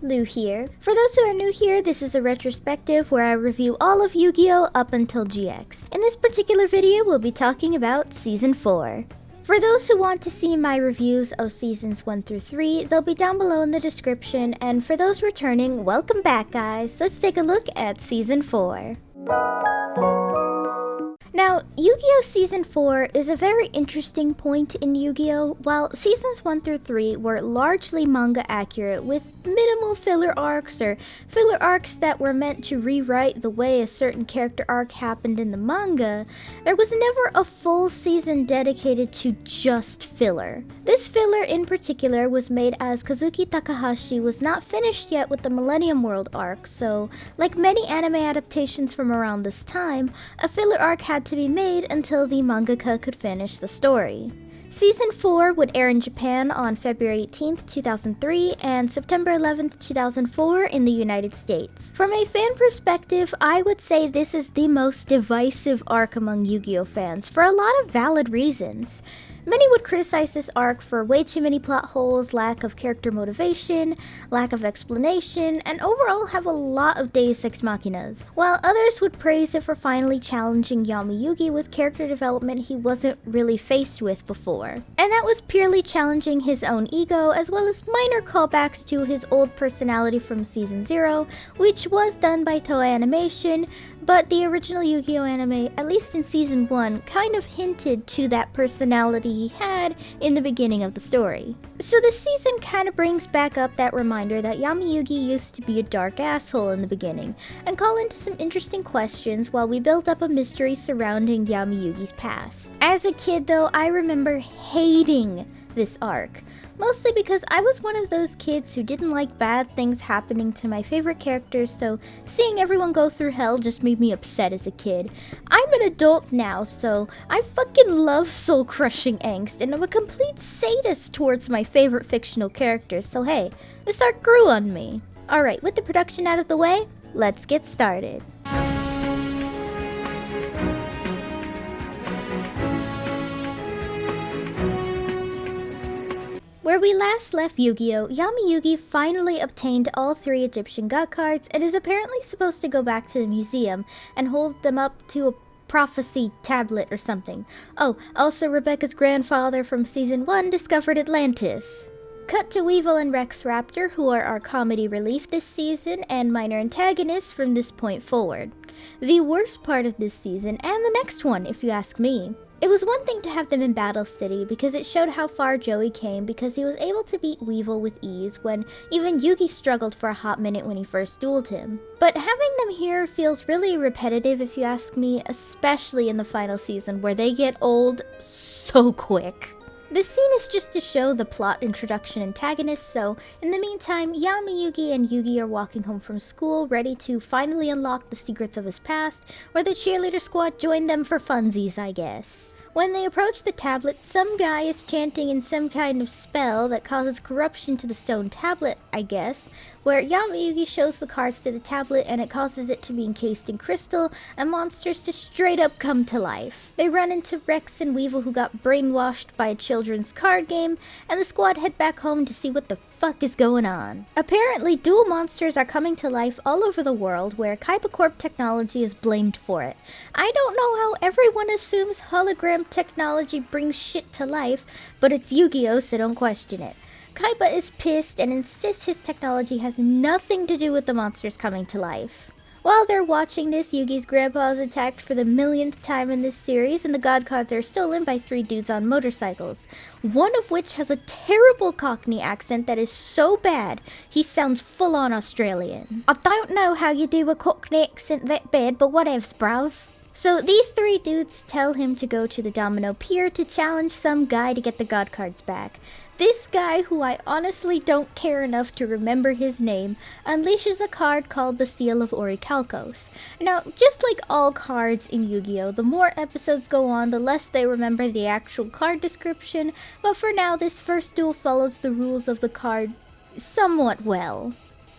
Lu here. For those who are new here, this is a retrospective where I review all of Yu-Gi-Oh! Up until GX. In this particular video, we'll be talking about Season 4. For those who want to see my reviews of Seasons 1 through 3, they'll be down below in the description, and for those returning, welcome back guys. Let's take a look at Season 4. Now, Yu-Gi-Oh! Season 4 is a very interesting point in Yu-Gi-Oh! While Seasons 1 through 3 were largely manga accurate with minimal filler arcs or filler arcs that were meant to rewrite the way a certain character arc happened in the manga, there was never a full season dedicated to just filler. This filler in particular was made as Kazuki Takahashi was not finished yet with the Millennium World arc, so like many anime adaptations from around this time, a filler arc had to be made until the mangaka could finish the story. Season 4 would air in Japan on February 18th, 2003 and September 11th, 2004 in the United States. From a fan perspective, I would say this is the most divisive arc among Yu-Gi-Oh! Fans for a lot of valid reasons. Many would criticize this arc for way too many plot holes, lack of character motivation, lack of explanation, and overall have a lot of deus ex machinas, while others would praise it for finally challenging Yami Yugi with character development he wasn't really faced with before. And that was purely challenging his own ego, as well as minor callbacks to his old personality from Season 0, which was done by Toei Animation, but the original Yu-Gi-Oh! Anime, at least in Season 1, kind of hinted to that personality he had in the beginning of the story. So this season kind of brings back up that reminder that Yami Yugi used to be a dark asshole in the beginning, and call into some interesting questions while we build up a mystery surrounding Yami Yugi's past. As a kid though, I remember hating this arc. Mostly because I was one of those kids who didn't like bad things happening to my favorite characters, so seeing everyone go through hell just made me upset as a kid. I'm an adult now, so I fucking love soul-crushing angst, and I'm a complete sadist towards my favorite fictional characters, so hey, this arc grew on me. Alright, with the production out of the way, let's get started. Where we last left Yu-Gi-Oh!, Yami Yugi finally obtained all 3 Egyptian god cards and is apparently supposed to go back to the museum and hold them up to a prophecy tablet or something. Oh, also Rebecca's grandfather from Season 1 discovered Atlantis. Cut to Weevil and Rex Raptor, who are our comedy relief this season and minor antagonists from this point forward. The worst part of this season, and the next one if you ask me. It was one thing to have them in Battle City because it showed how far Joey came because he was able to beat Weevil with ease when even Yugi struggled for a hot minute when he first dueled him. But having them here feels really repetitive if you ask me, especially in the final season where they get old so quick. This scene is just to show the plot introduction antagonists, so in the meantime, Yami Yugi and Yugi are walking home from school, ready to finally unlock the secrets of his past, where the cheerleader squad joined them for funsies, I guess. When they approach the tablet, some guy is chanting in some kind of spell that causes corruption to the stone tablet, I guess, where Yami Yugi shows the cards to the tablet and it causes it to be encased in crystal and monsters to straight up come to life. They run into Rex and Weevil who got brainwashed by a children's card game, and the squad head back home to see what the fuck is going on. Apparently, dual monsters are coming to life all over the world where Kaiba Corp technology is blamed for it. I don't know how everyone assumes hologram technology brings shit to life, but it's Yu-Gi-Oh! So don't question it. Kaiba is pissed and insists his technology has nothing to do with the monsters coming to life. While they're watching this, Yugi's grandpa is attacked for the millionth time in this series, and the god cards are stolen by 3 dudes on motorcycles, one of which has a terrible Cockney accent that is so bad, he sounds full-on Australian. I don't know how you do a Cockney accent that bad, but whatevs, bruv. So these 3 dudes tell him to go to the Domino Pier to challenge some guy to get the god cards back. This guy, who I honestly don't care enough to remember his name, unleashes a card called the Seal of Orichalcos. Now, just like all cards in Yu-Gi-Oh!, the more episodes go on, the less they remember the actual card description, but for now, this first duel follows the rules of the card somewhat well.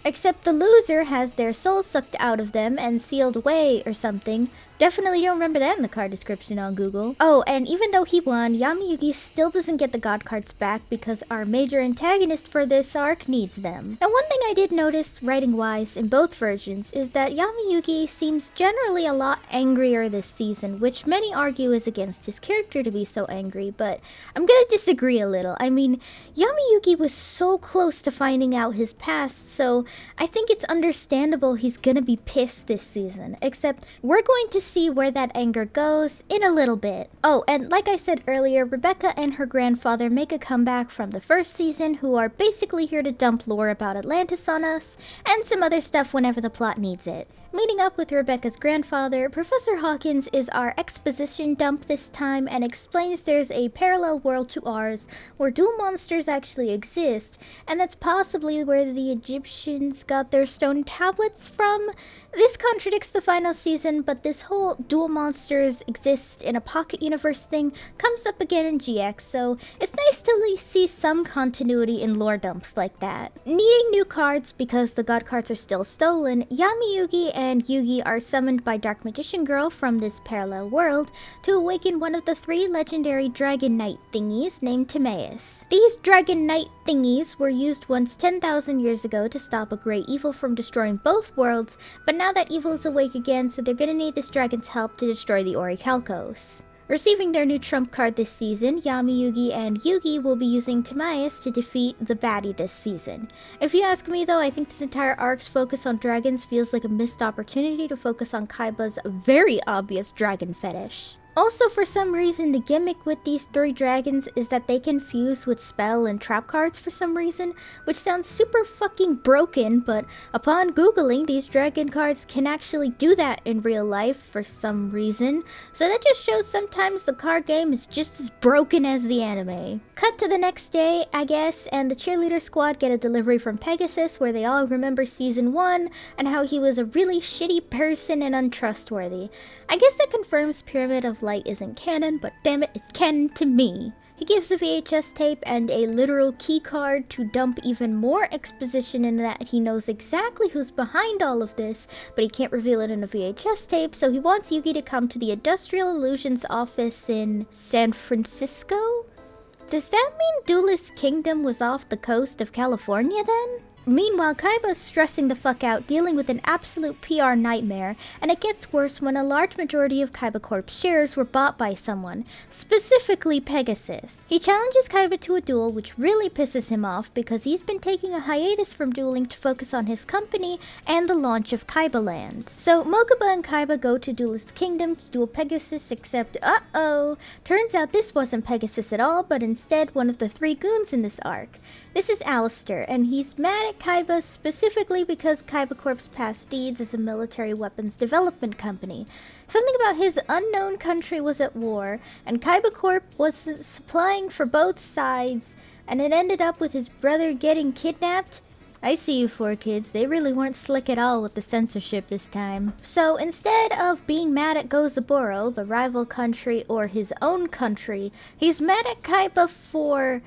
Except the loser has their soul sucked out of them and sealed away or something, Definitely don't remember that in the card description on Google. Oh, and even though he won, Yami Yugi still doesn't get the god cards back because our major antagonist for this arc needs them. Now, one thing I did notice, writing-wise, in both versions, is that Yami Yugi seems generally a lot angrier this season, which many argue is against his character to be so angry, but I'm gonna disagree a little. I mean, Yami Yugi was so close to finding out his past, so I think it's understandable he's gonna be pissed this season, except we're going to see where that anger goes in a little bit. Oh, and like I said earlier, Rebecca and her grandfather make a comeback from the first season, who are basically here to dump lore about Atlantis on us, and some other stuff whenever the plot needs it. Meeting up with Rebecca's grandfather, Professor Hawkins is our exposition dump this time and explains there's a parallel world to ours where dual monsters actually exist, and that's possibly where the Egyptians got their stone tablets from. This contradicts the final season, but this whole dual monsters exist in a pocket universe thing comes up again in GX, so it's nice to at least see some continuity in lore dumps like that. Needing new cards because the god cards are still stolen, Yami Yugi and Yugi are summoned by Dark Magician Girl from this parallel world to awaken one of the 3 legendary Dragon Knight thingies named Timaeus. These Dragon Knight thingies were used once 10,000 years ago to stop a great evil from destroying both worlds, but now that evil is awake again, so they're gonna need this dragon's help to destroy the Orichalcos. Receiving their new trump card this season, Yami Yugi and Yugi will be using Timaeus to defeat the baddie this season. If you ask me though, I think this entire arc's focus on dragons feels like a missed opportunity to focus on Kaiba's very obvious dragon fetish. Also, for some reason, the gimmick with these 3 dragons is that they can fuse with spell and trap cards for some reason, which sounds super fucking broken, but upon googling, these dragon cards can actually do that in real life for some reason, so that just shows sometimes the card game is just as broken as the anime. Cut to the next day, I guess, and the cheerleader squad get a delivery from Pegasus where they all remember season 1 and how he was a really shitty person and untrustworthy. I guess that confirms Pyramid of Light isn't canon, but damn it, it's canon to me. He gives the VHS tape and a literal key card to dump even more exposition in that he knows exactly who's behind all of this, but he can't reveal it in a VHS tape, so he wants Yugi to come to the Industrial Illusions office in San Francisco? Does that mean Duelist Kingdom was off the coast of California then? Meanwhile, Kaiba's stressing the fuck out, dealing with an absolute PR nightmare, and it gets worse when a large majority of Kaiba Corp's shares were bought by someone, specifically Pegasus. He challenges Kaiba to a duel, which really pisses him off because he's been taking a hiatus from dueling to focus on his company and the launch of Kaiba Land. So Mokuba and Kaiba go to Duelist Kingdom to duel Pegasus, except uh-oh, turns out this wasn't Pegasus at all, but instead one of the 3 goons in this arc. This is Alistair, and he's mad at Kaiba specifically because Kaiba Corp's past deeds as a military weapons development company. Something about his unknown country was at war, and Kaiba Corp was supplying for both sides, and it ended up with his brother getting kidnapped. I see you 4 kids, they really weren't slick at all with the censorship this time. So instead of being mad at Gozaburo, the rival country, or his own country, he's mad at Kaiba for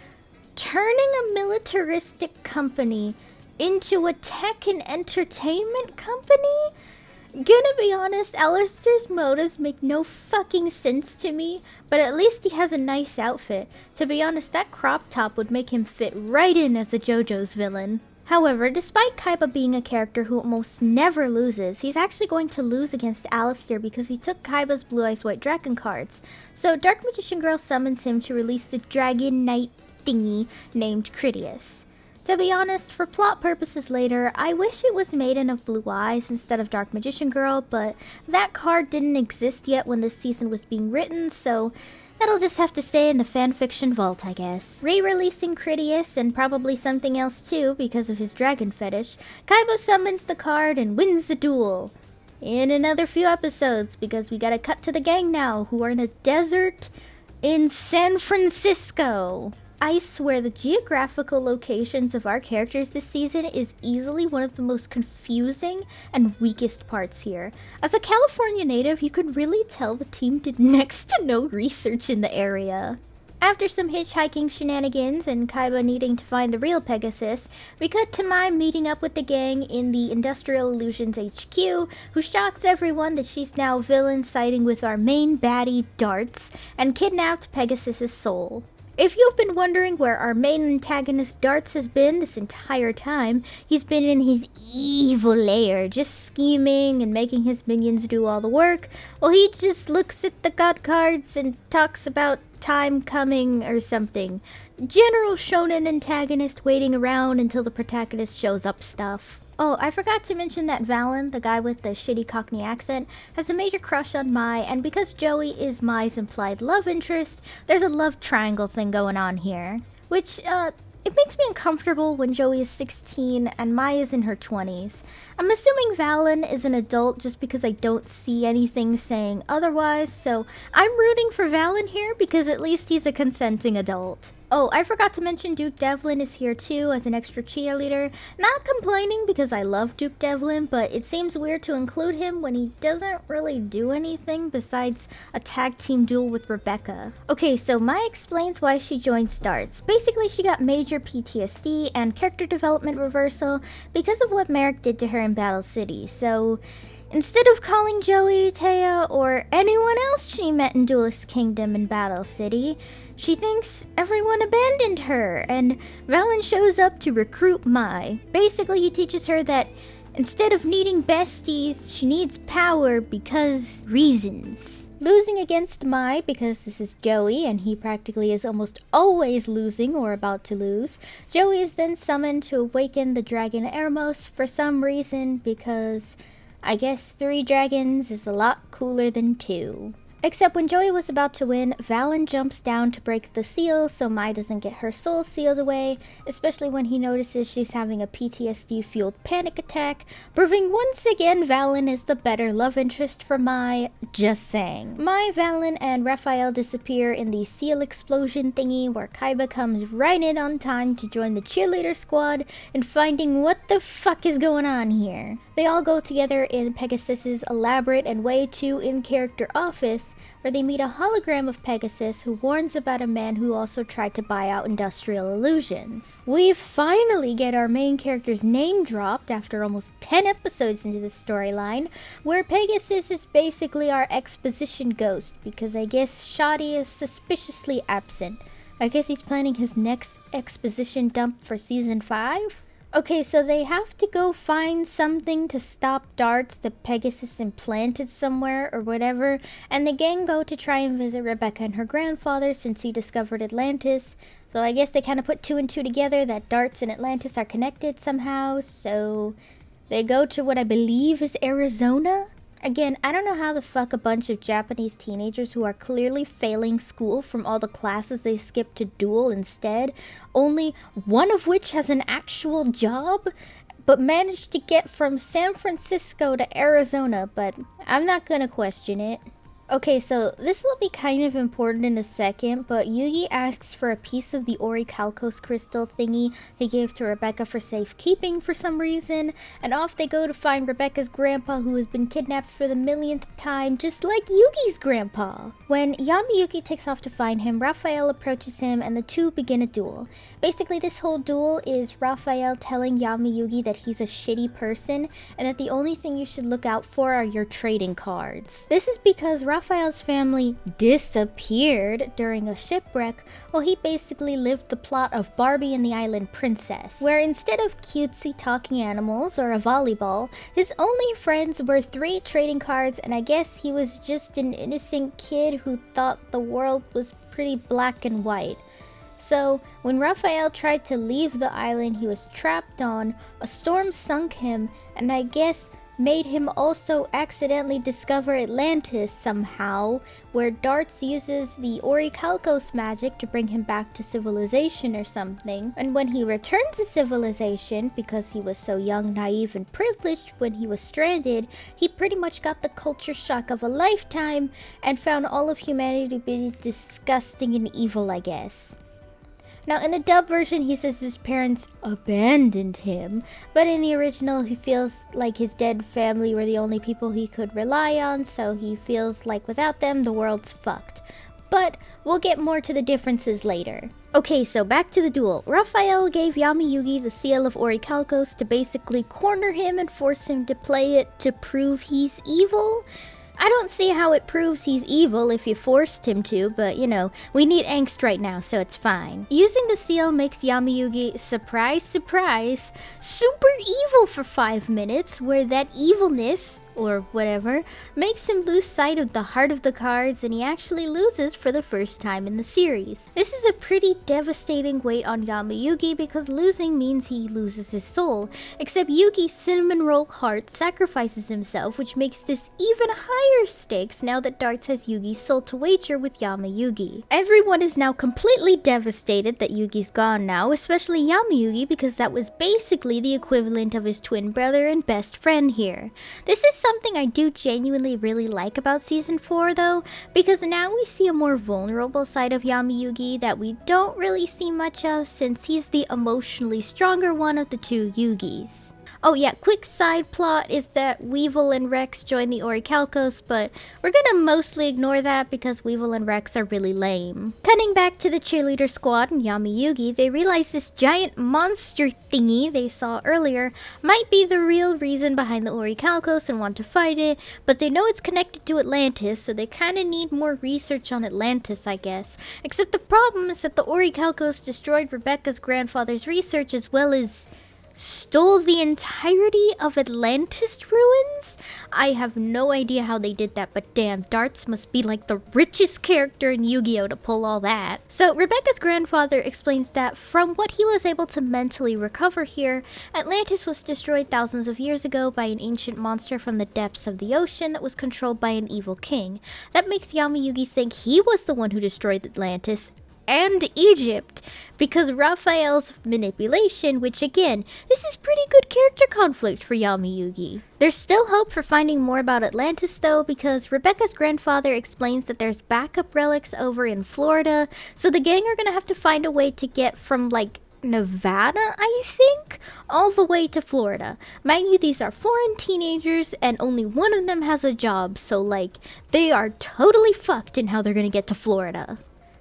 turning a militaristic company into a tech and entertainment company? Gonna be honest, Alistair's motives make no fucking sense to me, but at least he has a nice outfit. To be honest, that crop top would make him fit right in as a JoJo's villain. However, despite Kaiba being a character who almost never loses, he's actually going to lose against Alistair because he took Kaiba's Blue Eyes White Dragon cards. So Dark Magician Girl summons him to release the Dragon Knight thingy named Critias. To be honest, for plot purposes later, I wish it was Maiden of Blue Eyes instead of Dark Magician Girl, but that card didn't exist yet when this season was being written, so that'll just have to stay in the fanfiction vault, I guess. Re-releasing Critias, and probably something else too because of his dragon fetish, Kaiba summons the card and wins the duel. In another few episodes, because we gotta cut to the gang now, who are in a desert in San Francisco. I swear the geographical locations of our characters this season is easily one of the most confusing and weakest parts here. As a California native, you can really tell the team did next to no research in the area. After some hitchhiking shenanigans and Kaiba needing to find the real Pegasus, we cut to Mai meeting up with the gang in the Industrial Illusions HQ, who shocks everyone that she's now villain siding with our main baddie, Darts, and kidnapped Pegasus's soul. If you've been wondering where our main antagonist Darts has been this entire time, he's been in his evil lair, just scheming and making his minions do all the work, while he just looks at the god cards and talks about time coming or something. General shonen antagonist waiting around until the protagonist shows up stuff. Oh, I forgot to mention that Valen, the guy with the shitty Cockney accent, has a major crush on Mai, and because Joey is Mai's implied love interest, there's a love triangle thing going on here. Which, it makes me uncomfortable when Joey is 16 and Mai is in her 20s. I'm assuming Valen is an adult just because I don't see anything saying otherwise, so I'm rooting for Valen here because at least he's a consenting adult. Oh, I forgot to mention Duke Devlin is here too as an extra cheerleader. Not complaining because I love Duke Devlin, but it seems weird to include him when he doesn't really do anything besides a tag team duel with Rebecca. Okay, so Mai explains why she joined Starts. Basically, she got major PTSD and character development reversal because of what Merrick did to her in Battle City. So instead of calling Joey, Taya, or anyone else she met in Duelist Kingdom and Battle City, she thinks everyone abandoned her, and Valen shows up to recruit Mai. Basically, he teaches her that instead of needing besties, she needs power because reasons. Losing against Mai because this is Joey, and he practically is almost always losing or about to lose, Joey is then summoned to awaken the dragon Ermos for some reason because I guess 3 dragons is a lot cooler than 2. Except when Joey was about to win, Valen jumps down to break the seal so Mai doesn't get her soul sealed away, especially when he notices she's having a PTSD-fueled panic attack, proving once again Valen is the better love interest for Mai. Just saying. Mai, Valen, and Raphael disappear in the seal explosion thingy where Kaiba comes right in on time to join the cheerleader squad in finding what the fuck is going on here. They all go together in Pegasus's elaborate and way too in-character office, where they meet a hologram of Pegasus who warns about a man who also tried to buy out Industrial Illusions. We finally get our main character's name dropped after almost 10 episodes into the storyline, where Pegasus is basically our exposition ghost, because I guess Shoddy is suspiciously absent. I guess he's planning his next exposition dump for season 5? Okay, so they have to go find something to stop Darts that Pegasus implanted somewhere or whatever, and the gang go to try and visit Rebecca and her grandfather since he discovered Atlantis. So I guess they kind of put 2 and 2 together that Darts and Atlantis are connected somehow, so they go to what I believe is Arizona? Again, I don't know how the fuck a bunch of Japanese teenagers who are clearly failing school from all the classes they skipped to Duel instead, only one of which has an actual job, but managed to get from San Francisco to Arizona, but I'm not gonna question it. Okay, so this will be kind of important in a second, but Yugi asks for a piece of the Orichalcos crystal thingy he gave to Rebecca for safekeeping for some reason, and off they go to find Rebecca's grandpa who has been kidnapped for the millionth time, just like Yugi's grandpa. When Yami Yugi takes off to find him, Raphael approaches him and the two begin a duel. Basically, this whole duel is Raphael telling Yami Yugi that he's a shitty person and that the only thing you should look out for are your trading cards. This is because Raphael's family disappeared during a shipwreck while he basically lived the plot of Barbie and the Island Princess, where instead of cutesy talking animals or a volleyball, his only friends were 3 trading cards, and I guess he was just an innocent kid who thought the world was pretty black and white. So, when Raphael tried to leave the island he was trapped on, a storm sunk him, and I guess made him also accidentally discover Atlantis somehow, where Darts uses the Orichalcos magic to bring him back to civilization or something. And when he returned to civilization, because he was so young, naive, and privileged when he was stranded, he pretty much got the culture shock of a lifetime and found all of humanity to be disgusting and evil, I guess. Now, in the dub version, he says his parents abandoned him, but in the original, he feels like his dead family were the only people he could rely on, so he feels like without them, the world's fucked. but we'll get more to the differences later. Okay, so back to the duel. Raphael gave Yami Yugi the seal of Orichalcos to basically corner him and force him to play it to prove he's evil. I don't see how it proves he's evil if you forced him to, but you know, we need angst right now, so it's fine. Using the seal makes Yami Yugi, surprise, surprise, super evil for 5 minutes, where that evilness, or whatever, makes him lose sight of the heart of the cards, and he actually loses for the first time in the series. This is a pretty devastating weight on Yami Yugi because losing means he loses his soul, except Yugi's cinnamon roll heart sacrifices himself, which makes this even higher stakes now that Darts has Yugi's soul to wager with Yami Yugi. Everyone is now completely devastated that Yugi's gone now, especially Yami Yugi, because that was basically the equivalent of his twin brother and best friend here. This is something I do genuinely really like about Season 4 though, because now we see a more vulnerable side of Yami Yugi that we don't really see much of since he's the emotionally stronger one of the two Yugis. Oh yeah, quick side plot is that Weevil and Rex join the Orichalcos, but we're gonna mostly ignore that because Weevil and Rex are really lame. Cutting back to the cheerleader squad and Yami Yugi, they realize this giant monster thingy they saw earlier might be the real reason behind the Orichalcos and want to fight it, but they know it's connected to Atlantis, so they kinda need more research on Atlantis, I guess. Except the problem is that the Orichalcos destroyed Rebecca's grandfather's research as well as stole the entirety of Atlantis ruins? I have no idea how they did that, but damn, Darts must be like the richest character in Yu-Gi-Oh to pull all that. So Rebecca's grandfather explains that from what he was able to mentally recover here, Atlantis was destroyed thousands of years ago by an ancient monster from the depths of the ocean that was controlled by an evil king. That makes Yami Yugi think he was the one who destroyed Atlantis and Egypt because Raphael's manipulation, which again, this is pretty good character conflict for Yami Yugi. There's still hope for finding more about Atlantis though, because Rebecca's grandfather explains that there's backup relics over in Florida, so the gang are gonna have to find a way to get from like Nevada, I think, all the way to Florida. Mind you, these are foreign teenagers and only one of them has a job, so like, they are totally fucked in how they're gonna get to Florida.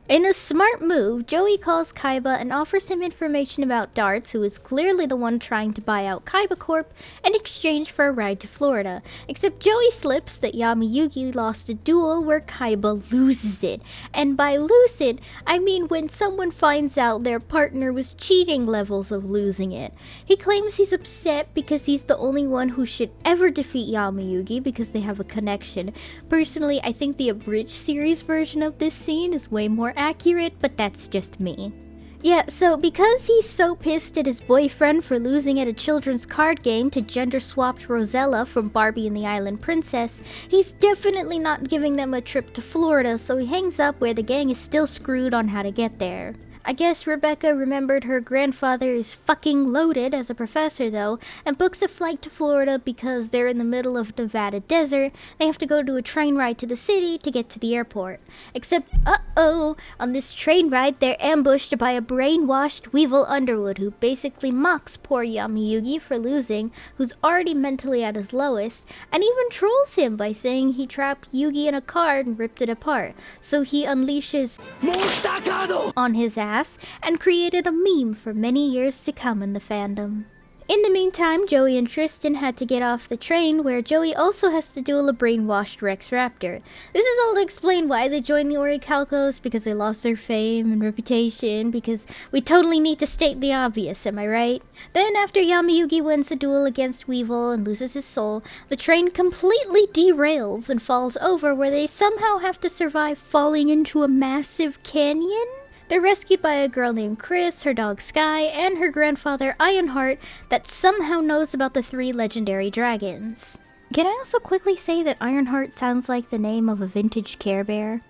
In a smart move, Joey calls Kaiba and offers him information about Darts, who is clearly the one trying to buy out Kaiba Corp, in exchange for a ride to Florida. Except Joey slips that Yami Yugi lost a duel where Kaiba loses it. And by lose it, I mean when someone finds out their partner was cheating levels of losing it. He claims he's upset because he's the only one who should ever defeat Yami Yugi because they have a connection. Personally, I think the abridged series version of this scene is way more accurate, but that's just me. Yeah, so because he's so pissed at his boyfriend for losing at a children's card game to gender-swapped Rosella from Barbie and the Island Princess, he's definitely not giving them a trip to Florida, so he hangs up where the gang is still screwed on how to get there. I guess Rebecca remembered her grandfather is fucking loaded as a professor though, and books a flight to Florida because they're in the middle of Nevada desert. They have to go to a train ride to the city to get to the airport. Except, uh-oh, on this train ride they're ambushed by a brainwashed Weevil Underwood who basically mocks poor Yami Yugi for losing, who's already mentally at his lowest, and even trolls him by saying he trapped Yugi in a card and ripped it apart. So he unleashes on his ass and created a meme for many years to come in the fandom. In the meantime, Joey and Tristan had to get off the train, where Joey also has to duel a brainwashed Rex Raptor. This is all to explain why they joined the Orichalcos, because they lost their fame and reputation, because we totally need to state the obvious, am I right? Then after Yami Yugi wins the duel against Weevil and loses his soul, the train completely derails and falls over, where they somehow have to survive falling into a massive canyon? They're rescued by a girl named Chris, her dog Sky, and her grandfather Ironheart that somehow knows about the 3 legendary dragons. Can I also quickly say that Ironheart sounds like the name of a vintage Care Bear?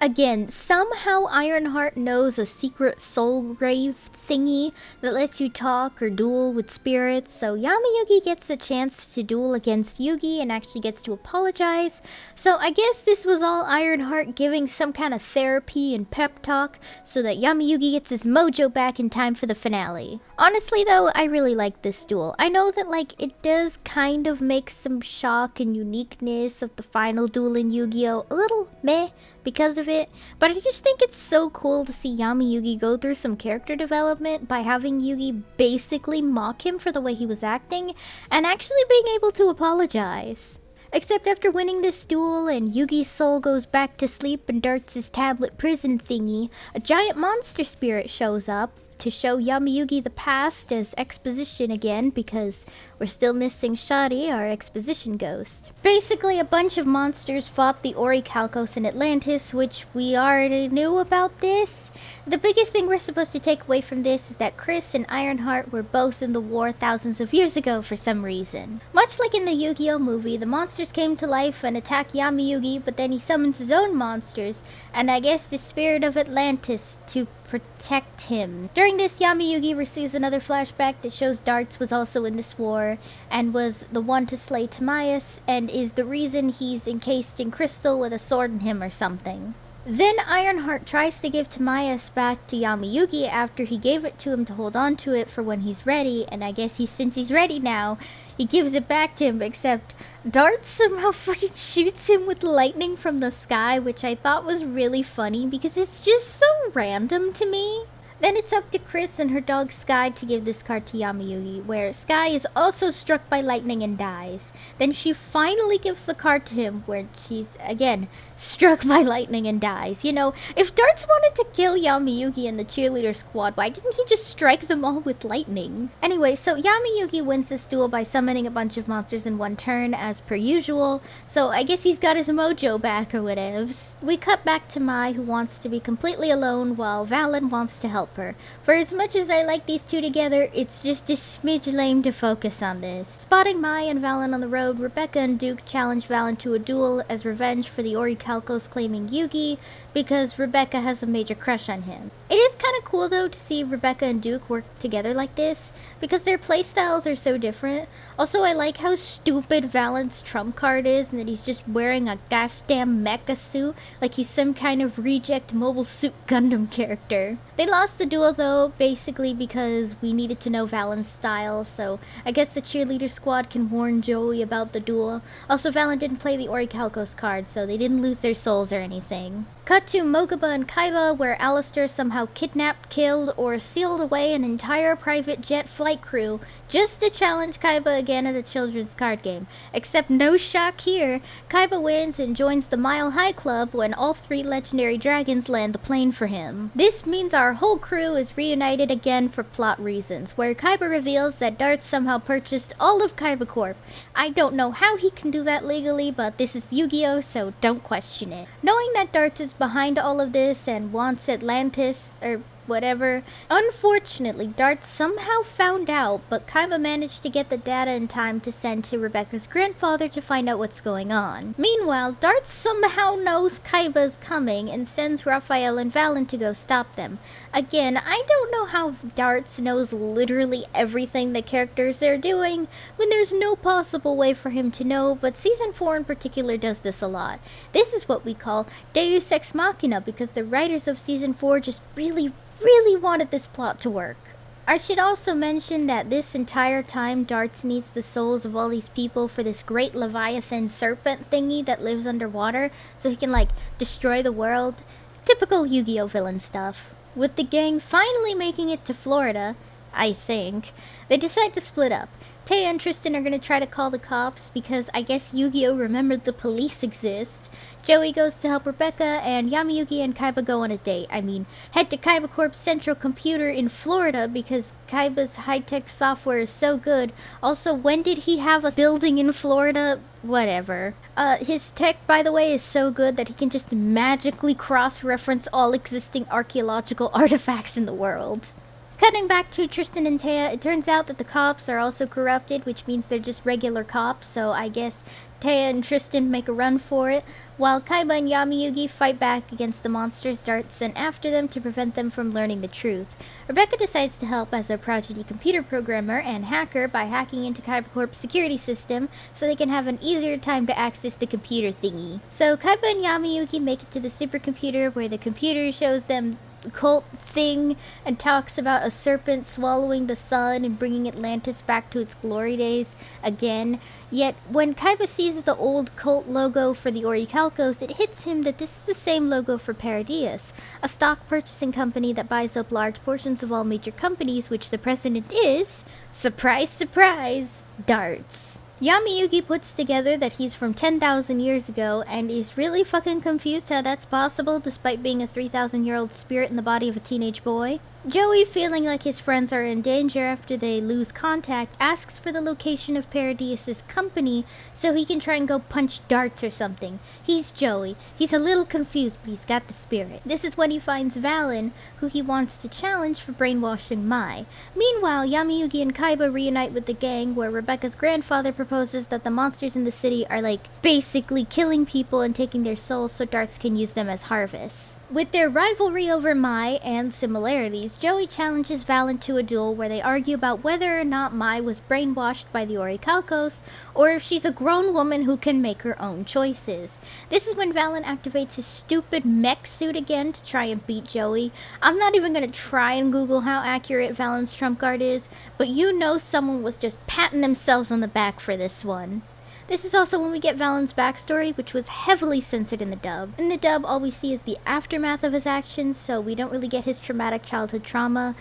Again, somehow Ironheart knows a secret soul grave thingy that lets you talk or duel with spirits, so Yami Yugi gets a chance to duel against Yugi and actually gets to apologize. So I guess this was all Ironheart giving some kind of therapy and pep talk so that Yami Yugi gets his mojo back in time for the finale. Honestly though, I really like this duel. I know that like it does kind of make some shock and uniqueness of the final duel in Yu-Gi-Oh! A little meh because of it, but I just think it's so cool to see Yami Yugi go through some character development by having Yugi basically mock him for the way he was acting and actually being able to apologize. Except after winning this duel and Yugi's soul goes back to sleep in Darts' tablet prison thingy, a giant monster spirit shows up to show Yami Yugi the past as exposition again because we're still missing Shadi, our exposition ghost. Basically, a bunch of monsters fought the Orichalcos in Atlantis, which we already knew about this. The biggest thing we're supposed to take away from this is that Chris and Ironheart were both in the war thousands of years ago for some reason. Much like in the Yu-Gi-Oh movie, the monsters came to life and attack Yami Yugi, but then he summons his own monsters, and I guess the spirit of Atlantis to protect him. During this, Yami Yugi receives another flashback that shows Darts was also in this war and was the one to slay Timaeus and is the reason he's encased in crystal with a sword in him or something. Then Ironheart tries to give Timaeus back to Yami Yugi after he gave it to him to hold on to it for when he's ready, and I guess since he's ready now, he gives it back to him, except Darts somehow fucking shoots him with lightning from the sky, which I thought was really funny because it's just so random to me. Then it's up to Chris and her dog Sky to give this card to Yami Yugi, where Sky is also struck by lightning and dies. Then she finally gives the card to him, where she's, again, struck by lightning and dies. You know, if Darts wanted to kill Yami Yugi and the cheerleader squad, why didn't he just strike them all with lightning? Anyway, so Yami Yugi wins this duel by summoning a bunch of monsters in one turn, as per usual, so I guess he's got his mojo back or whatevs. We cut back to Mai, who wants to be completely alone, while Valen wants to help her. For as much as I like these two together, it's just a smidge lame to focus on this. Spotting Mai and Valen on the road, Rebecca and Duke challenge Valen to a duel as revenge for the Orichalcos claiming Yugi, because Rebecca has a major crush on him. It is kind of cool though to see Rebecca and Duke work together like this, because their playstyles are so different. Also, I like how stupid Valen's trump card is, and that he's just wearing a gosh damn mecha suit, like he's some kind of reject Mobile Suit Gundam character. They lost the duel though, basically because we needed to know Valen's style, so I guess the cheerleader squad can warn Joey about the duel. Also, Valen didn't play the Orichalcos card, so they didn't lose their souls or anything. Cut to Mogaba and Kaiba, where Alistair somehow kidnapped, killed, or sealed away an entire private jet flight crew just to challenge Kaiba again at a children's card game. Except no shock here, Kaiba wins and joins the Mile High Club when all three legendary dragons land the plane for him. This means our whole crew is reunited again for plot reasons, where Kaiba reveals that Darts somehow purchased all of Kaiba Corp. I don't know how he can do that legally, but this is Yu-Gi-Oh, so don't question it. Knowing that Darts is behind all of this and wants Atlantis, or whatever. Unfortunately, Darts somehow found out, but Kaiba managed to get the data in time to send to Rebecca's grandfather to find out what's going on. Meanwhile, Darts somehow knows Kaiba's coming and sends Raphael and Valen to go stop them. Again, I don't know how Darts knows literally everything the characters are doing when there's no possible way for him to know, but Season 4 in particular does this a lot. This is what we call Deus Ex Machina, because the writers of Season 4 just really wanted this plot to work. I should also mention that this entire time Darts needs the souls of all these people for this great Leviathan serpent thingy that lives underwater so he can like destroy the world. Typical Yu-Gi-Oh villain stuff. With the gang finally making it to Florida, I think, they decide to split up. Taya and Tristan are going to try to call the cops because I guess Yu-Gi-Oh remembered the police exist. Joey goes to help Rebecca, and Yami Yugi and Kaiba go on a date. I mean, head to Kaiba Corp's central computer in Florida because Kaiba's high-tech software is so good. Also, when did he have a building in Florida? Whatever. His tech, by the way, is so good that he can just magically cross-reference all existing archaeological artifacts in the world. Cutting back to Tristan and Taya, it turns out that the cops are also corrupted, which means they're just regular cops, so I guess Taya and Tristan make a run for it, while Kaiba and Yami Yugi fight back against the monsters Darts sent after them to prevent them from learning the truth. Rebecca decides to help as a prodigy computer programmer and hacker by hacking into Kaiba Corp's security system so they can have an easier time to access the computer thingy. So Kaiba and Yami Yugi make it to the supercomputer where the computer shows them cult thing and talks about a serpent swallowing the sun and bringing Atlantis back to its glory days again. Yet, when Kaiba sees the old cult logo for the Orichalcos, it hits him that this is the same logo for Paradius, a stock purchasing company that buys up large portions of all major companies, which the president is, surprise, surprise, Darts. Yami Yugi puts together that he's from 10,000 years ago and is really fucking confused how that's possible despite being a 3,000-year-old spirit in the body of a teenage boy. Joey, feeling like his friends are in danger after they lose contact, asks for the location of Paradius' company so he can try and go punch Darts or something. He's Joey. He's a little confused, but he's got the spirit. This is when he finds Valen, who he wants to challenge for brainwashing Mai. Meanwhile, Yami Yugi and Kaiba reunite with the gang, where Rebecca's grandfather proposes that the monsters in the city are like basically killing people and taking their souls so Darts can use them as harvests. With their rivalry over Mai and similarities, Joey challenges Valen to a duel where they argue about whether or not Mai was brainwashed by the Orichalcos, or if she's a grown woman who can make her own choices. This is when Valen activates his stupid mech suit again to try and beat Joey. I'm not even gonna try and Google how accurate Valen's trump card is, but you know someone was just patting themselves on the back for this one. This is also when we get Valen's backstory, which was heavily censored in the dub. In the dub, all we see is the aftermath of his actions, so we don't really get his traumatic childhood trauma.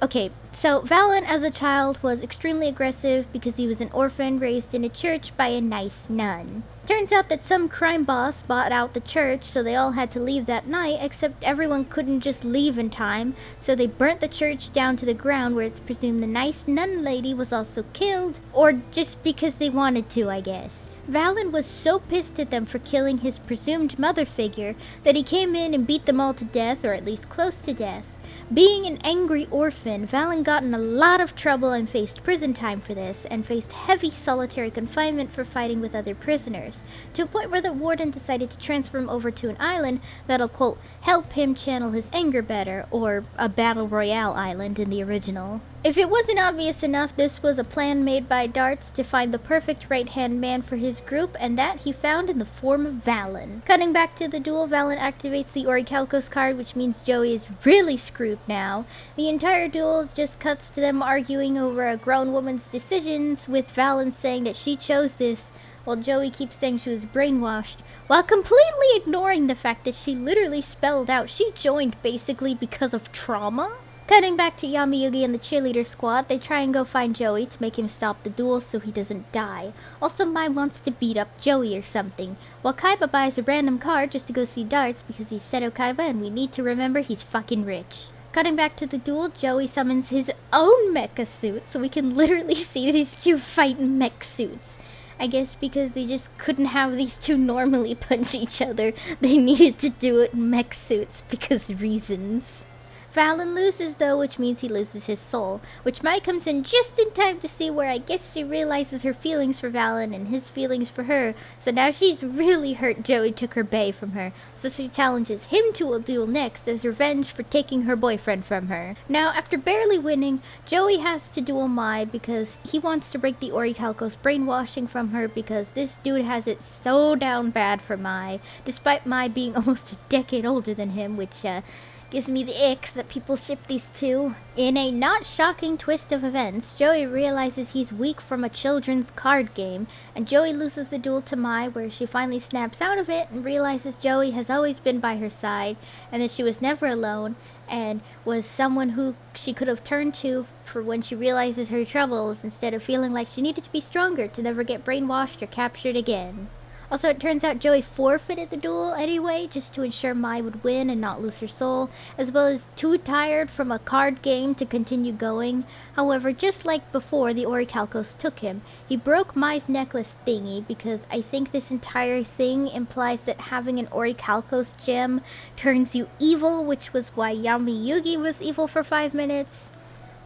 Okay, so Valen as a child was extremely aggressive because he was an orphan raised in a church by a nice nun. Turns out that some crime boss bought out the church, so they all had to leave that night, except everyone couldn't just leave in time, so they burnt the church down to the ground, where it's presumed the nice nun lady was also killed, or just because they wanted to, I guess. Valen was so pissed at them for killing his presumed mother figure that he came in and beat them all to death, or at least close to death. Being an angry orphan, Valen got in a lot of trouble and faced prison time for this, and faced heavy solitary confinement for fighting with other prisoners, to a point where the warden decided to transfer him over to an island that'll, quote, help him channel his anger better, or a battle royale island in the original. If it wasn't obvious enough, this was a plan made by Darts to find the perfect right-hand man for his group, and that he found in the form of Valen. Cutting back to the duel, Valen activates the Orichalcos card, which means Joey is really screwed now. The entire duel just cuts to them arguing over a grown woman's decisions, with Valen saying that she chose this, while Joey keeps saying she was brainwashed, while completely ignoring the fact that she literally spelled out she joined basically because of trauma. Cutting back to Yami Yugi and the cheerleader squad, they try and go find Joey to make him stop the duel so he doesn't die. Also, Mai wants to beat up Joey or something, while Kaiba buys a random card just to go see Darts because he's Seto Kaiba and we need to remember he's fucking rich. Cutting back to the duel, Joey summons his own mecha suit so we can literally see these two fight in mech suits. I guess because they just couldn't have these two normally punch each other, they needed to do it in mech suits because reasons. Valen loses though, which means he loses his soul, which Mai comes in just in time to see where I guess she realizes her feelings for Valen and his feelings for her, so now she's really hurt Joey took her bae from her, so she challenges him to a duel next as revenge for taking her boyfriend from her. Now, after barely winning, Joey has to duel Mai because he wants to break the Orichalcos brainwashing from her because this dude has it so down bad for Mai, despite Mai being almost a decade older than him, which gives me the ick that people ship these two. In a not shocking twist of events, Joey realizes he's weak from a children's card game, and Joey loses the duel to Mai, where she finally snaps out of it and realizes Joey has always been by her side, and that she was never alone, and was someone who she could have turned to for when she realizes her troubles, instead of feeling like she needed to be stronger to never get brainwashed or captured again. Also, it turns out Joey forfeited the duel anyway, just to ensure Mai would win and not lose her soul, as well as too tired from a card game to continue going. However, just like before the Orichalcos took him, he broke Mai's necklace thingy because I think this entire thing implies that having an Orichalcos gem turns you evil, which was why Yami Yugi was evil for 5 minutes.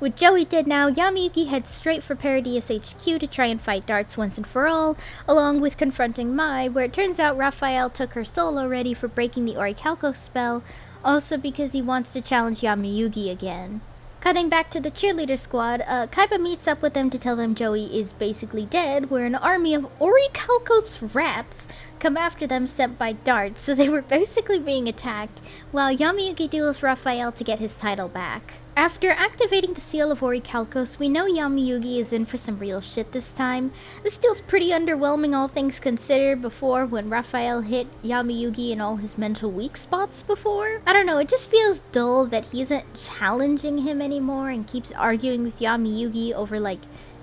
With Joey dead now, Yami Yugi heads straight for Paradius HQ to try and fight Darts once and for all, along with confronting Mai, where it turns out Raphael took her soul already for breaking the Orichalcos spell, also because he wants to challenge Yami Yugi again. Cutting back to the cheerleader squad, Kaiba meets up with them to tell them Joey is basically dead, where an army of Orichalcos rats come after them sent by darts, so they were basically being attacked, while Yami Yugi duels Raphael to get his title back. After activating the seal of Orichalcos, we know Yami Yugi is in for some real shit this time. This duel's pretty underwhelming all things considered before when Raphael hit Yami Yugi in all his mental weak spots before. I don't know, it just feels dull that he isn't challenging him anymore and keeps arguing with Yami Yugi over like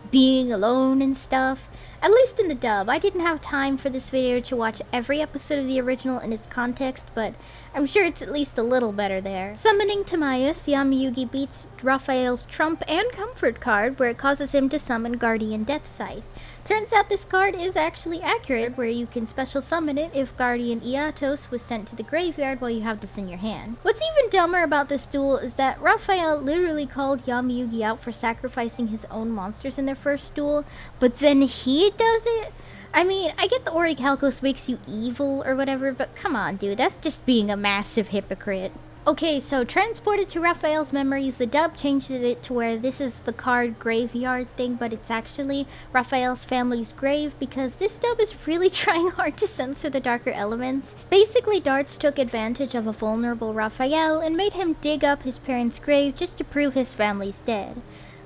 being alone and stuff. At least in the dub. I didn't have time for this video to watch every episode of the original in its context, but I'm sure it's at least a little better there. Summoning Timaeus, Yami Yugi beats Raphael's Trump and Comfort card, where it causes him to summon Guardian Death Scythe. Turns out this card is actually accurate, where you can special summon it if Guardian Iatos was sent to the graveyard while you have this in your hand. What's even dumber about this duel is that Raphael literally called Yami Yugi out for sacrificing his own monsters in their first duel, but then he does it? I mean, I get the Orichalcos makes you evil or whatever, but come on, dude, that's just being a massive hypocrite. Okay, so transported to Raphael's memories, the dub changes it to where this is the card graveyard thing, but it's actually Raphael's family's grave, because this dub is really trying hard to censor the darker elements. Basically, Darts took advantage of a vulnerable Raphael and made him dig up his parents' grave just to prove his family's dead.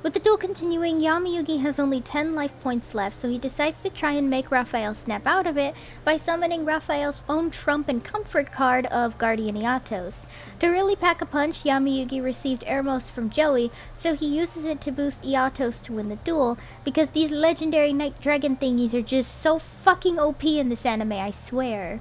With the duel continuing, Yami Yugi has only 10 life points left, so he decides to try and make Raphael snap out of it by summoning Raphael's own Trump and Comfort card of Guardian Iatos. To really pack a punch, Yami Yugi received Airmost from Joey, so he uses it to boost Iatos to win the duel, because these legendary Night Dragon thingies are just so fucking OP in this anime, I swear.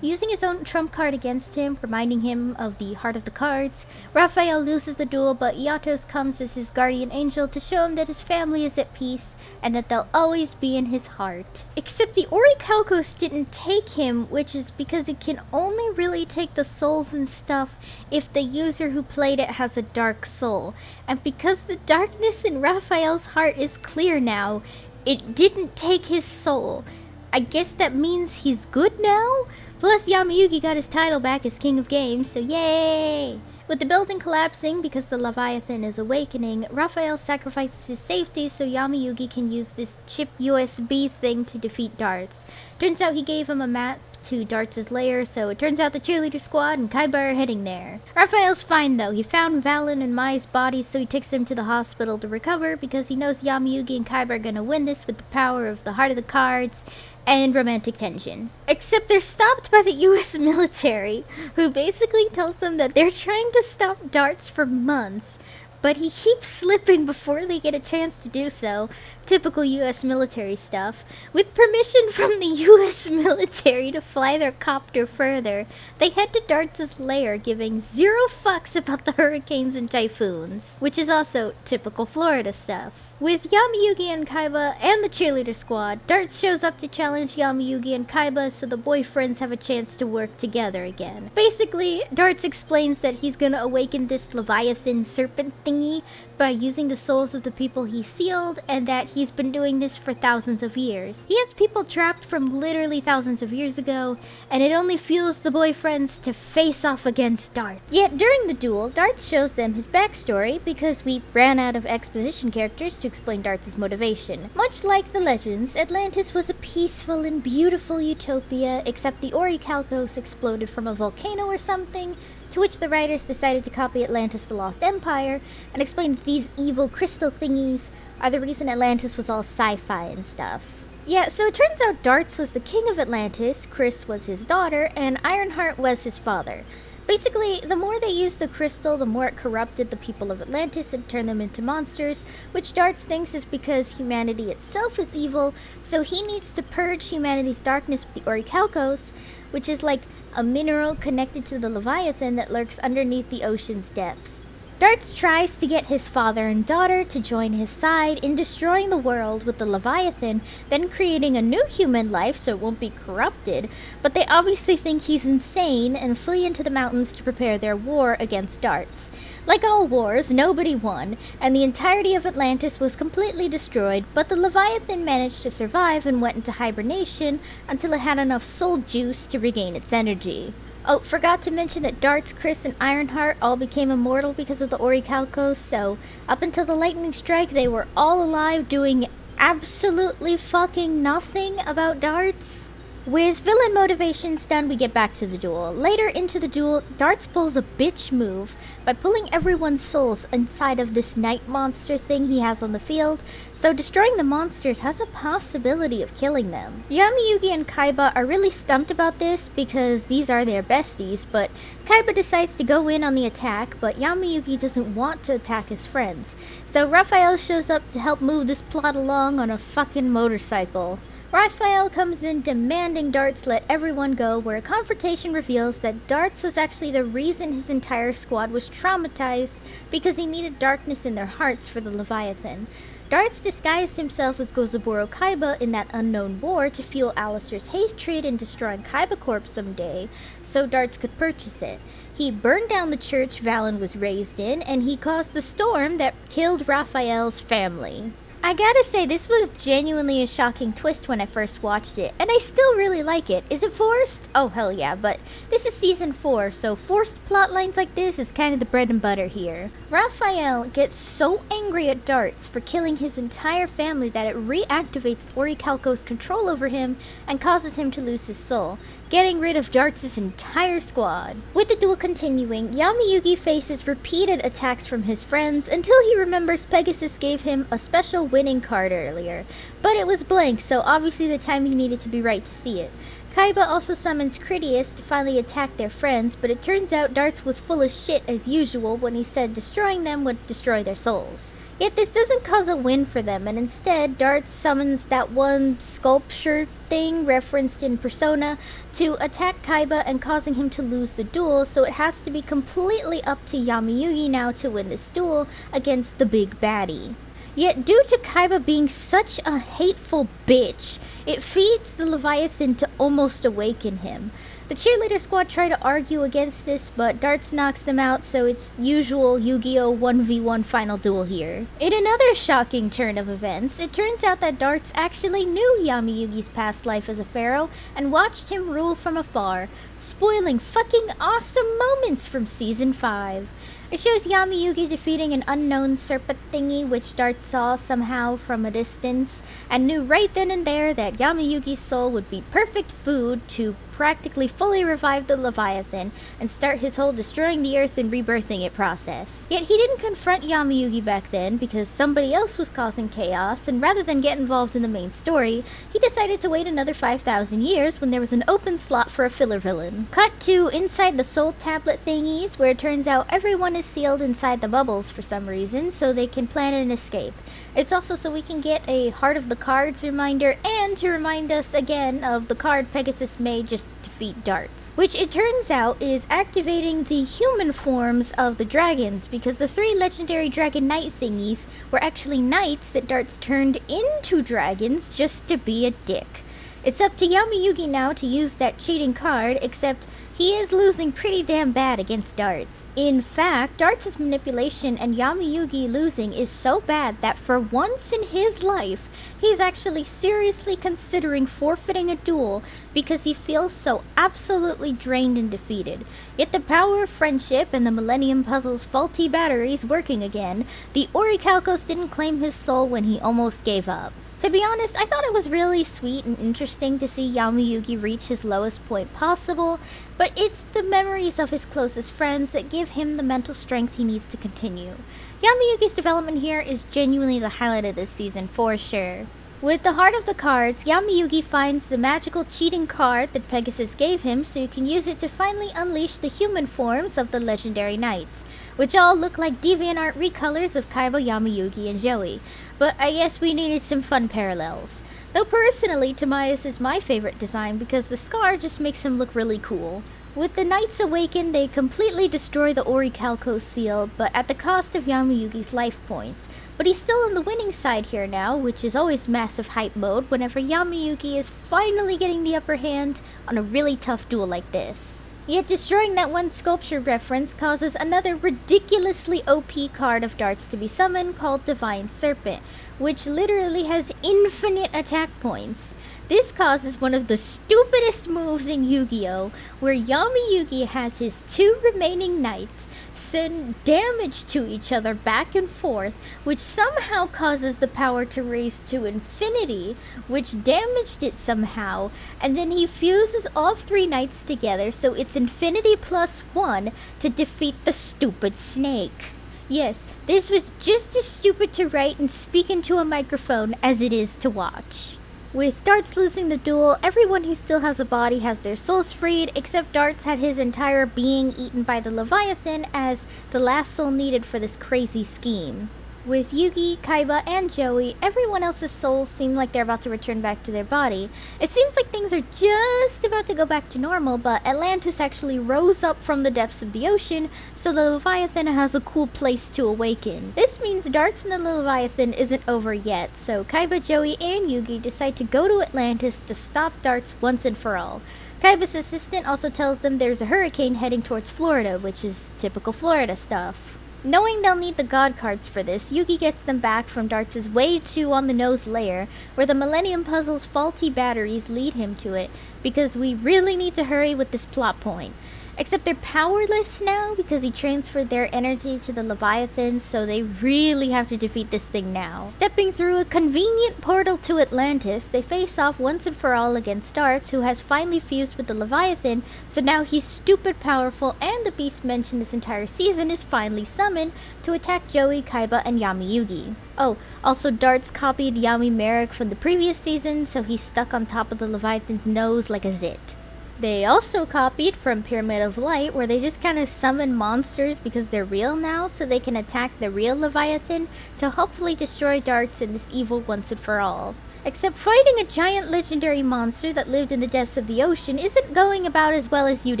Using his own trump card against him, reminding him of the Heart of the Cards, Raphael loses the duel, but Iatos comes as his guardian angel to show him that his family is at peace and that they'll always be in his heart. Except the Orichalcos didn't take him, which is because it can only really take the souls and stuff if the user who played it has a dark soul. And because the darkness in Raphael's heart is clear now, it didn't take his soul. I guess that means he's good now? Plus, Yami Yugi got his title back as King of Games, so yay! With the building collapsing because the Leviathan is awakening, Raphael sacrifices his safety so Yami Yugi can use this chip USB thing to defeat Darts. Turns out he gave him a map to Darts' lair, so it turns out the cheerleader squad and Kaiba are heading there. Raphael's fine though. He found Valen and Mai's bodies, so he takes them to the hospital to recover because he knows Yami Yugi and Kaiba are gonna win this with the power of the Heart of the Cards and romantic tension. Except they're stopped by the US military, who basically tells them that they're trying to stop Darts for months, but he keeps slipping before they get a chance to do so. Typical US military stuff. With permission from the US military to fly their copter further, they head to Darts' lair, giving zero fucks about the hurricanes and typhoons, which is also typical Florida stuff. With Yami Yugi and Kaiba and the cheerleader squad, Darts shows up to challenge Yami Yugi and Kaiba so the boyfriends have a chance to work together again. Basically, Darts explains that he's gonna awaken this Leviathan serpent thingy by using the souls of the people he sealed, and that he's been doing this for thousands of years. He has people trapped from literally thousands of years ago, and it only fuels the boyfriends to face off against Darts. Yet during the duel, Darts shows them his backstory because we ran out of exposition characters to explain Darts' motivation. Much like the legends, Atlantis was a peaceful and beautiful utopia, except the Orichalcos exploded from a volcano or something, to which the writers decided to copy Atlantis the Lost Empire and explain that these evil crystal thingies are the reason Atlantis was all sci-fi and stuff. Yeah, so it turns out Darts was the king of Atlantis, Chris was his daughter, and Ironheart was his father. Basically, the more they used the crystal, the more it corrupted the people of Atlantis and turned them into monsters, which Darts thinks is because humanity itself is evil, so he needs to purge humanity's darkness with the Orichalcos, which is like a mineral connected to the Leviathan that lurks underneath the ocean's depths. Darts tries to get his father and daughter to join his side in destroying the world with the Leviathan, then creating a new human life so it won't be corrupted, but they obviously think he's insane and flee into the mountains to prepare their war against Darts. Like all wars, nobody won, and the entirety of Atlantis was completely destroyed, but the Leviathan managed to survive and went into hibernation until it had enough soul juice to regain its energy. Oh, forgot to mention that Darts, Chris, and Ironheart all became immortal because of the Orichalcos, so up until the lightning strike, they were all alive doing absolutely fucking nothing about Darts. With villain motivations done, we get back to the duel. Later into the duel, Darts pulls a bitch move by pulling everyone's souls inside of this night monster thing he has on the field, so destroying the monsters has a possibility of killing them. Yami Yugi and Kaiba are really stumped about this because these are their besties, but Kaiba decides to go in on the attack, but Yami Yugi doesn't want to attack his friends, so Raphael shows up to help move this plot along on a fucking motorcycle. Raphael comes in demanding Darts let everyone go, where a confrontation reveals that Darts was actually the reason his entire squad was traumatized because he needed darkness in their hearts for the Leviathan. Darts disguised himself as Gozaburo Kaiba in that unknown war to fuel Alistair's hatred in destroying Kaiba Corp someday, so Darts could purchase it. He burned down the church Valen was raised in, and he caused the storm that killed Raphael's family. I gotta say, this was genuinely a shocking twist when I first watched it, and I still really like it. Is it forced? Oh hell yeah, but this is season 4, so forced plotlines like this is kind of the bread and butter here. Raphael gets so angry at Darts for killing his entire family that it reactivates Orichalcos' control over him and causes him to lose his soul, getting rid of Darts' entire squad. With the duel continuing, Yami Yugi faces repeated attacks from his friends until he remembers Pegasus gave him a special winning card earlier, but it was blank, so obviously the timing needed to be right to see it. Kaiba also summons Critias to finally attack their friends, but it turns out Darts was full of shit as usual when he said destroying them would destroy their souls. Yet this doesn't cause a win for them, and instead Darts summons that one sculpture thing referenced in Persona to attack Kaiba and causing him to lose the duel, so it has to be completely up to Yami Yugi now to win this duel against the big baddie. Yet due to Kaiba being such a hateful bitch, it feeds the Leviathan to almost awaken him. The cheerleader squad try to argue against this, but Darts knocks them out, so it's usual Yu-Gi-Oh 1v1 final duel here. In another shocking turn of events, it turns out that Darts actually knew Yami Yugi's past life as a pharaoh and watched him rule from afar, spoiling fucking awesome moments from season 5. It shows Yami Yugi defeating an unknown serpent thingy which Darts saw somehow from a distance, and knew right then and there that Yami Yugi's soul would be perfect food to practically fully revive the Leviathan and start his whole destroying the earth and rebirthing it process. Yet he didn't confront Yami Yugi back then because somebody else was causing chaos, and rather than get involved in the main story, he decided to wait another 5,000 years when there was an open slot for a filler villain. Cut to inside the soul tablet thingies, where it turns out everyone is sealed inside the bubbles for some reason, so they can plan an escape. It's also so we can get a Heart of the Cards reminder, and to remind us again of the card Pegasus made just to defeat Darts, which it turns out is activating the human forms of the dragons, because the 3 legendary dragon knight thingies were actually knights that Darts turned into dragons just to be a dick. It's up to Yami Yugi now to use that cheating card, except he is losing pretty damn bad against Darts. In fact, Darts' manipulation and Yami Yugi losing is so bad that for once in his life, he's actually seriously considering forfeiting a duel because he feels so absolutely drained and defeated. Yet the power of friendship and the Millennium Puzzle's faulty batteries working again, the Orichalcos didn't claim his soul when he almost gave up. To be honest, I thought it was really sweet and interesting to see Yami Yugi reach his lowest point possible, but it's the memories of his closest friends that give him the mental strength he needs to continue. Yami Yugi's development here is genuinely the highlight of this season for sure. With the Heart of the Cards, Yami Yugi finds the magical cheating card that Pegasus gave him so you can use it to finally unleash the human forms of the legendary knights, which all look like DeviantArt recolors of Kaiba, Yami Yugi, and Joey. But I guess we needed some fun parallels. Though personally, Tamiya's is my favorite design because the scar just makes him look really cool. With the Knights awakened, they completely destroy the Orichalcos seal, but at the cost of Yami Yugi's life points. But he's still on the winning side here now, which is always massive hype mode whenever Yami Yugi is finally getting the upper hand on a really tough duel like this. Yet destroying that one sculpture reference causes another ridiculously OP card of Darts to be summoned called Divine Serpent, which literally has infinite attack points. This causes one of the stupidest moves in Yu-Gi-Oh! Where Yami Yugi has his 2 remaining knights send damage to each other back and forth, which somehow causes the power to raise to infinity, which damaged it somehow, and then he fuses all 3 knights together so it's infinity plus 1 to defeat the stupid snake. Yes, this was just as stupid to write and speak into a microphone as it is to watch. With Darts losing the duel, everyone who still has a body has their souls freed, except Darts had his entire being eaten by the Leviathan as the last soul needed for this crazy scheme. With Yugi, Kaiba, and Joey, everyone else's souls seem like they're about to return back to their body. It seems like things are just about to go back to normal, but Atlantis actually rose up from the depths of the ocean, so the Leviathan has a cool place to awaken. This means Darts and the Leviathan isn't over yet, so Kaiba, Joey, and Yugi decide to go to Atlantis to stop Darts once and for all. Kaiba's assistant also tells them there's a hurricane heading towards Florida, which is typical Florida stuff. Knowing they'll need the god cards for this, Yugi gets them back from Darts' way too on-the-nose lair, where the Millennium Puzzle's faulty batteries lead him to it, because we really need to hurry with this plot point. Except they're powerless now because he transferred their energy to the Leviathan, so they really have to defeat this thing now. Stepping through a convenient portal to Atlantis, they face off once and for all against Darts, who has finally fused with the Leviathan, so now he's stupid powerful, and the beast mentioned this entire season is finally summoned to attack Joey, Kaiba, and Yami Yugi. Oh, also Darts copied Yami Merrick from the previous season, so he's stuck on top of the Leviathan's nose like a zit. They also copied from Pyramid of Light, where they just kind of summon monsters because they're real now, so they can attack the real Leviathan to hopefully destroy Darts and this evil once and for all. Except fighting a giant legendary monster that lived in the depths of the ocean isn't going about as well as you'd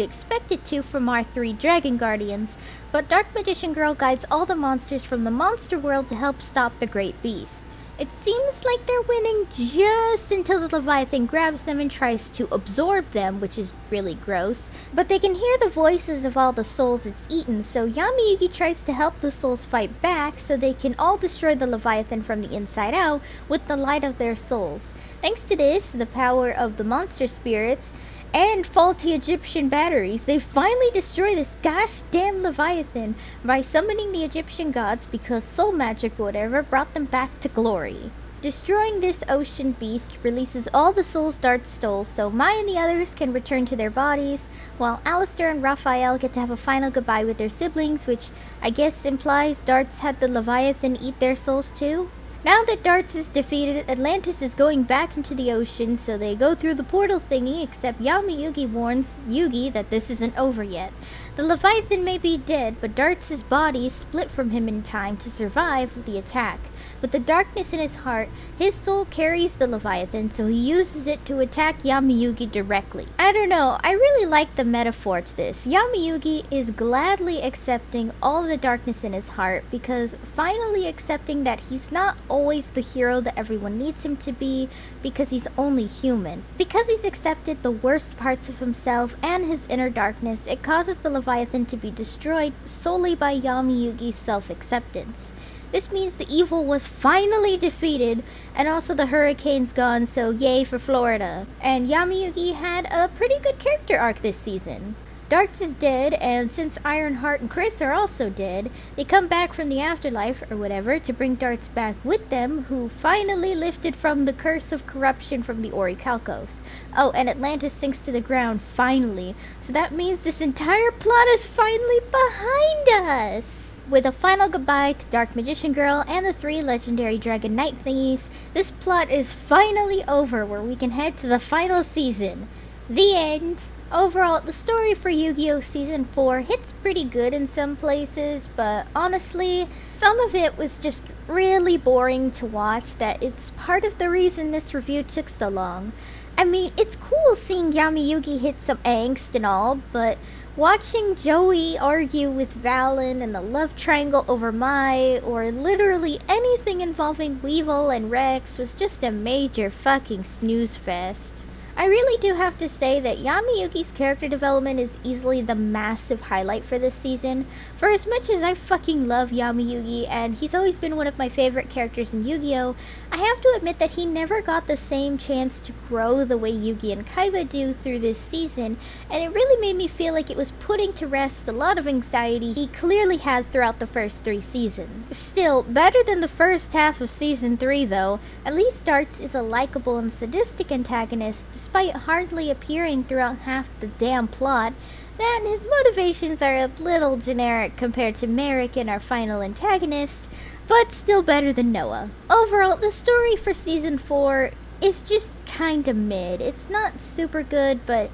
expect it to from our 3 Dragon Guardians, but Dark Magician Girl guides all the monsters from the monster world to help stop the Great Beast. It seems like they're winning just until the Leviathan grabs them and tries to absorb them, which is really gross. But they can hear the voices of all the souls it's eaten, so Yami Yugi tries to help the souls fight back so they can all destroy the Leviathan from the inside out with the light of their souls. Thanks to this, the power of the monster spirits, and faulty Egyptian batteries, they finally destroy this gosh damn Leviathan by summoning the Egyptian gods because soul magic or whatever brought them back to glory. Destroying this ocean beast releases all the souls Darts stole, so Mai and the others can return to their bodies, while Alistair and Raphael get to have a final goodbye with their siblings, which I guess implies Darts had the Leviathan eat their souls too? Now that Darts is defeated, Atlantis is going back into the ocean, so they go through the portal thingy, except Yami Yugi warns Yugi that this isn't over yet. The Leviathan may be dead, but Darts' body split from him in time to survive the attack. With the darkness in his heart, his soul carries the Leviathan, so he uses it to attack Yami Yugi directly. I don't know, I really like the metaphor to this. Yami Yugi is gladly accepting all the darkness in his heart, because finally accepting that he's not always the hero that everyone needs him to be, because he's only human. Because he's accepted the worst parts of himself and his inner darkness, it causes the Leviathan to be destroyed solely by Yami Yugi's self-acceptance. This means the evil was finally defeated, and also the hurricane's gone, so yay for Florida. And Yami Yugi had a pretty good character arc this season. Darts is dead, and since Ironheart and Chris are also dead, they come back from the afterlife, or whatever, to bring Darts back with them, who finally lifted from the curse of corruption from the Orichalcos. Oh, and Atlantis sinks to the ground, finally. So that means this entire plot is finally behind us! With a final goodbye to Dark Magician Girl and the 3 legendary Dragon Knight thingies, this plot is finally over, where we can head to the final season. The end! Overall, the story for Yu-Gi-Oh! Season 4 hits pretty good in some places, but honestly, some of it was just really boring to watch, that it's part of the reason this review took so long. I mean, it's cool seeing Yami Yugi hit some angst and all, but watching Joey argue with Valen and the love triangle over Mai, or literally anything involving Weevil and Rex, was just a major fucking snooze fest. I really do have to say that Yami Yugi's character development is easily the massive highlight for this season. For as much as I fucking love Yami Yugi, and he's always been one of my favorite characters in Yu-Gi-Oh!, I have to admit that he never got the same chance to grow the way Yugi and Kaiba do through this season, and it really made me feel like it was putting to rest a lot of anxiety he clearly had throughout the first 3 seasons. Still, better than the first half of season 3 though. At least Darts is a likable and sadistic antagonist, despite hardly appearing throughout half the damn plot. Then his motivations are a little generic compared to Merrick and our final antagonist, but still better than Noah. Overall, the story for season 4 is just kinda mid. It's not super good, but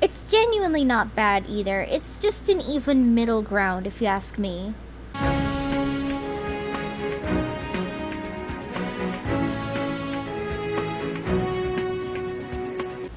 it's genuinely not bad either. It's just an even middle ground if you ask me.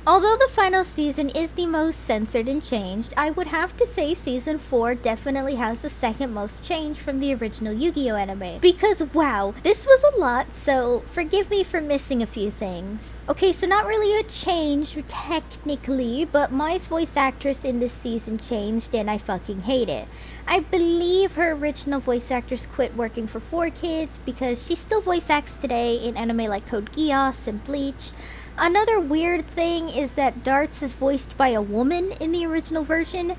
Although the final season is the most censored and changed, I would have to say season 4 definitely has the second most change from the original Yu-Gi-Oh anime. Because wow, this was a lot, so forgive me for missing a few things. Okay, so not really a change technically, but Mai's voice actress in this season changed and I fucking hate it. I believe her original voice actress quit working for 4Kids because she still voice acts today in anime like Code Geass and Bleach. Another weird thing is that Darts is voiced by a woman in the original version.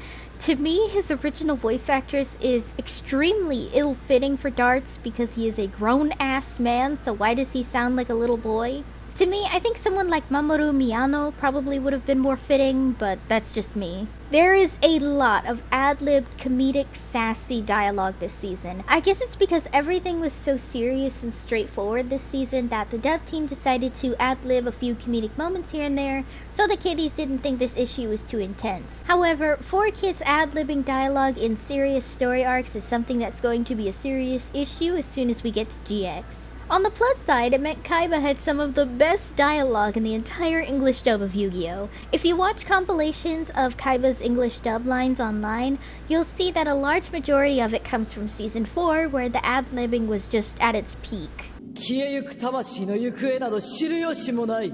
To me, his original voice actress is extremely ill-fitting for Darts because he is a grown-ass man, so why does he sound like a little boy? To me, I think someone like Mamoru Miyano probably would have been more fitting, but that's just me. There is a lot of ad-libbed, comedic, sassy dialogue this season. I guess it's because everything was so serious and straightforward this season that the dub team decided to ad-lib a few comedic moments here and there, so the kiddies didn't think this issue was too intense. However, 4Kids ad-libbing dialogue in serious story arcs is something that's going to be a serious issue as soon as we get to GX. On the plus side, it meant Kaiba had some of the best dialogue in the entire English dub of Yu-Gi-Oh! If you watch compilations of Kaiba's English dub lines online, you'll see that a large majority of it comes from Season 4, where the ad-libbing was just at its peak. 消えゆく魂の行方など知る由もない。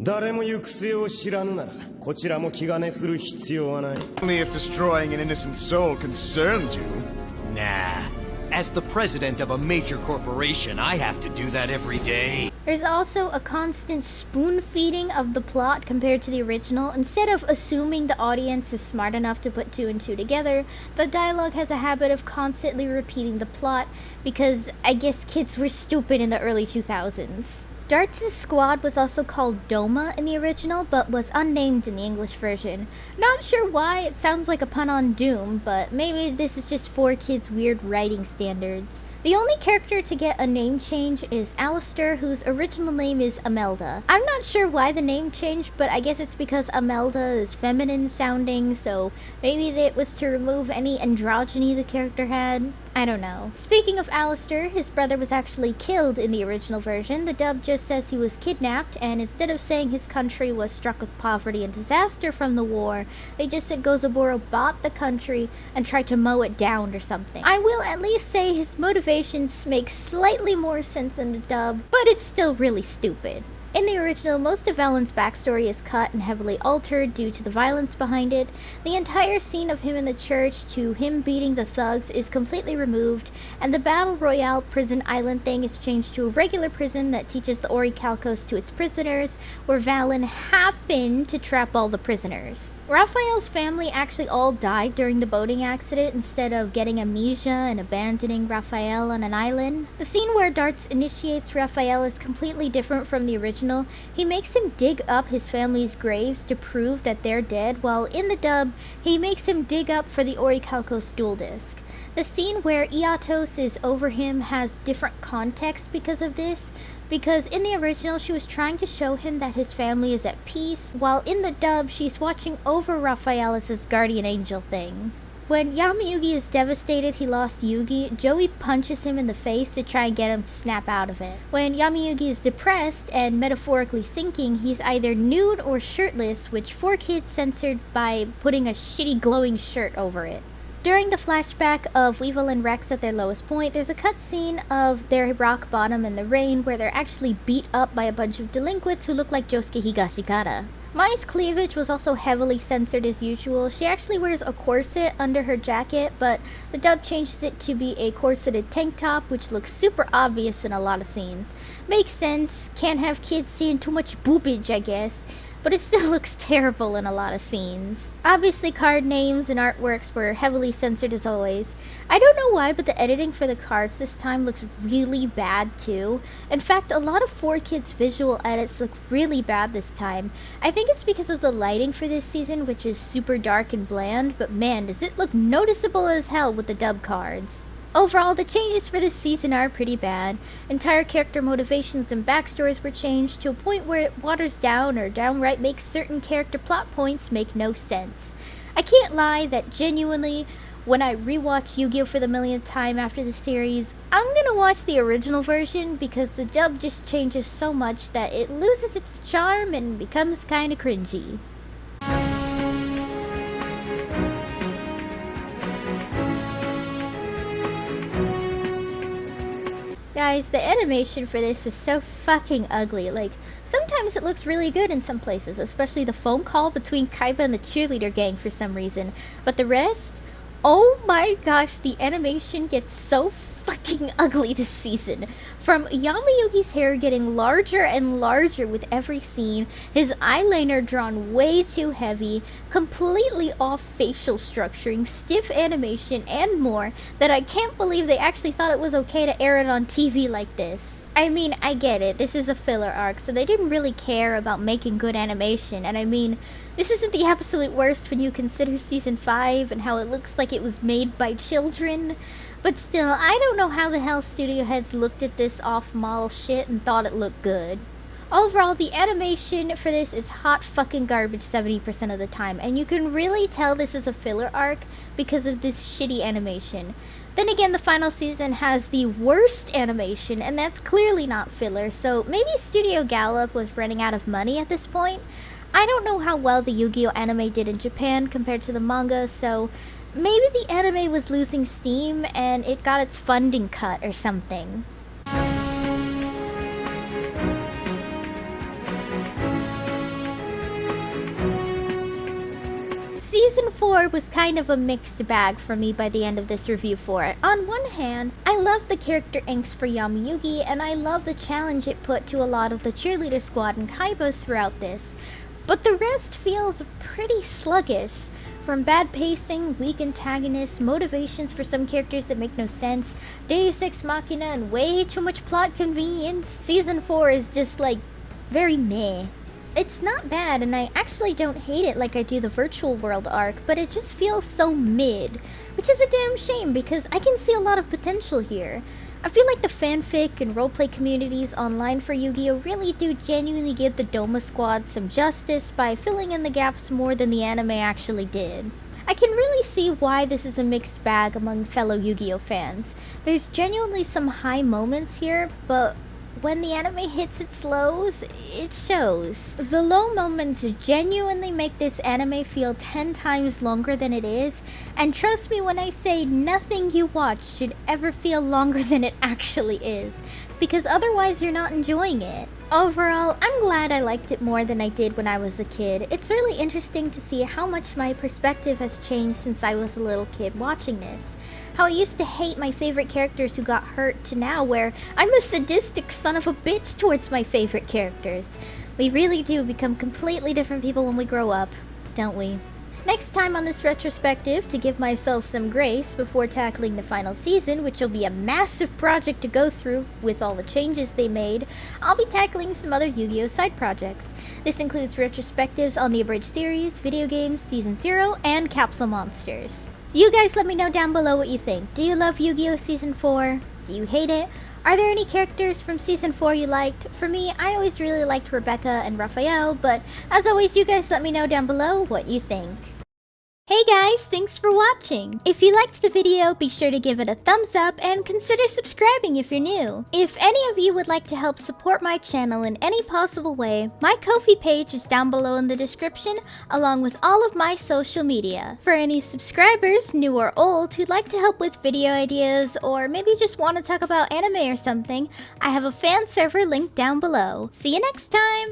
誰も行く末を知らぬなら、こちらも気兼ねする必要はない。Only if destroying an innocent soul concerns you. Nah. As the president of a major corporation, I have to do that every day. There's also a constant spoon-feeding of the plot compared to the original. Instead of assuming the audience is smart enough to put 2 and 2 together, the dialogue has a habit of constantly repeating the plot because I guess kids were stupid in the early 2000s. Darts' squad was also called Doma in the original, but was unnamed in the English version. Not sure why, it sounds like a pun on Doom, but maybe this is just 4Kids' weird writing standards. The only character to get a name change is Alistair, whose original name is Imelda. I'm not sure why the name changed, but I guess it's because Imelda is feminine sounding, so maybe it was to remove any androgyny the character had. I don't know. Speaking of Alistair, his brother was actually killed in the original version. The dub just says he was kidnapped, and instead of saying his country was struck with poverty and disaster from the war, they just said Gozaburo bought the country and tried to mow it down or something. I will at least say his motivations make slightly more sense in the dub, but it's still really stupid. In the original, most of Valen's backstory is cut and heavily altered due to the violence behind it. The entire scene of him in the church to him beating the thugs is completely removed, and the Battle Royale prison island thing is changed to a regular prison that teaches the Orichalcos to its prisoners, where Valen happened to trap all the prisoners. Raphael's family actually all died during the boating accident instead of getting amnesia and abandoning Raphael on an island. The scene where Darts initiates Raphael is completely different from the original. He makes him dig up his family's graves to prove that they're dead, while in the dub, he makes him dig up for the Orichalcos duel disc. The scene where Iatos is over him has different context because of this, because in the original she was trying to show him that his family is at peace, while in the dub she's watching over Raphael as his guardian angel thing. When Yami Yugi is devastated he lost Yugi, Joey punches him in the face to try and get him to snap out of it. When Yami Yugi is depressed and metaphorically sinking, he's either nude or shirtless, which 4Kids censored by putting a shitty glowing shirt over it. During the flashback of Weevil and Rex at their lowest point, there's a cutscene of their rock bottom in the rain where they're actually beat up by a bunch of delinquents who look like Josuke Higashikata. Mai's cleavage was also heavily censored as usual. She actually wears a corset under her jacket, but the dub changes it to be a corseted tank top, which looks super obvious in a lot of scenes. Makes sense, can't have kids seeing too much boobage, I guess, but it still looks terrible in a lot of scenes. Obviously, card names and artworks were heavily censored as always. I don't know why, but the editing for the cards this time looks really bad too. In fact, a lot of 4Kids visual edits look really bad this time. I think it's because of the lighting for this season, which is super dark and bland, but man, does it look noticeable as hell with the dub cards. Overall, the changes for this season are pretty bad. Entire character motivations and backstories were changed to a point where it waters down or downright makes certain character plot points make no sense. I can't lie that genuinely, when I rewatch Yu-Gi-Oh! For the millionth time after the series, I'm gonna watch the original version because the dub just changes so much that it loses its charm and becomes kinda cringy. Guys, the animation for this was so fucking ugly. Like, sometimes it looks really good in some places, especially the phone call between Kaiba and the cheerleader gang for some reason. But the rest? Oh my gosh, the animation gets so fucking ugly this season. From Yami Yugi's hair getting larger and larger with every scene, his eyeliner drawn way too heavy, completely off facial structuring, stiff animation, and more, that I can't believe they actually thought it was okay to air it on TV like this. I mean, I get it, this is a filler arc, so they didn't really care about making good animation, and I mean, this isn't the absolute worst when you consider Season 5 and how it looks like it was made by children. But still, I don't know how the hell studio heads looked at this off-model shit and thought it looked good. Overall, the animation for this is hot fucking garbage 70% of the time, and you can really tell this is a filler arc because of this shitty animation. Then again, the final season has the worst animation, and that's clearly not filler, so maybe Studio Gallop was running out of money at this point. I don't know how well the Yu-Gi-Oh! Anime did in Japan compared to the manga, so maybe the anime was losing steam and it got its funding cut or something. Season 4 was kind of a mixed bag for me by the end of this review for it. On one hand, I love the character angst for Yami Yugi, and I love the challenge it put to a lot of the cheerleader squad and Kaiba throughout this. But the rest feels pretty sluggish. From bad pacing, weak antagonists, motivations for some characters that make no sense, Deus Ex Machina, and way too much plot convenience, Season 4 is just like, very meh. It's not bad, and I actually don't hate it like I do the Virtual World arc, but it just feels so mid, which is a damn shame because I can see a lot of potential here. I feel like the fanfic and roleplay communities online for Yu-Gi-Oh! Really do genuinely give the Doma squad some justice by filling in the gaps more than the anime actually did. I can really see why this is a mixed bag among fellow Yu-Gi-Oh! Fans. There's genuinely some high moments here, but when the anime hits its lows, it shows. The low moments genuinely make this anime feel 10 times longer than it is, and trust me when I say nothing you watch should ever feel longer than it actually is, because otherwise you're not enjoying it. Overall, I'm glad I liked it more than I did when I was a kid. It's really interesting to see how much my perspective has changed since I was a little kid watching this. How I used to hate my favorite characters who got hurt to now where I'm a sadistic son of a bitch towards my favorite characters. We really do become completely different people when we grow up, don't we? Next time on this retrospective, to give myself some grace before tackling the final season, which will be a massive project to go through with all the changes they made, I'll be tackling some other Yu-Gi-Oh! Side projects. This includes retrospectives on the Abridged series, video games, Season 0, and Capsule Monsters. You guys let me know down below what you think. Do you love Yu-Gi-Oh! Season 4? Do you hate it? Are there any characters from Season 4 you liked? For me, I always really liked Rebecca and Raphael, but as always, you guys let me know down below what you think. Hey guys, thanks for watching! If you liked the video, be sure to give it a thumbs up and consider subscribing if you're new. If any of you would like to help support my channel in any possible way, my Ko-fi page is down below in the description, along with all of my social media. For any subscribers, new or old, who'd like to help with video ideas, or maybe just want to talk about anime or something, I have a fan server linked down below. See you next time!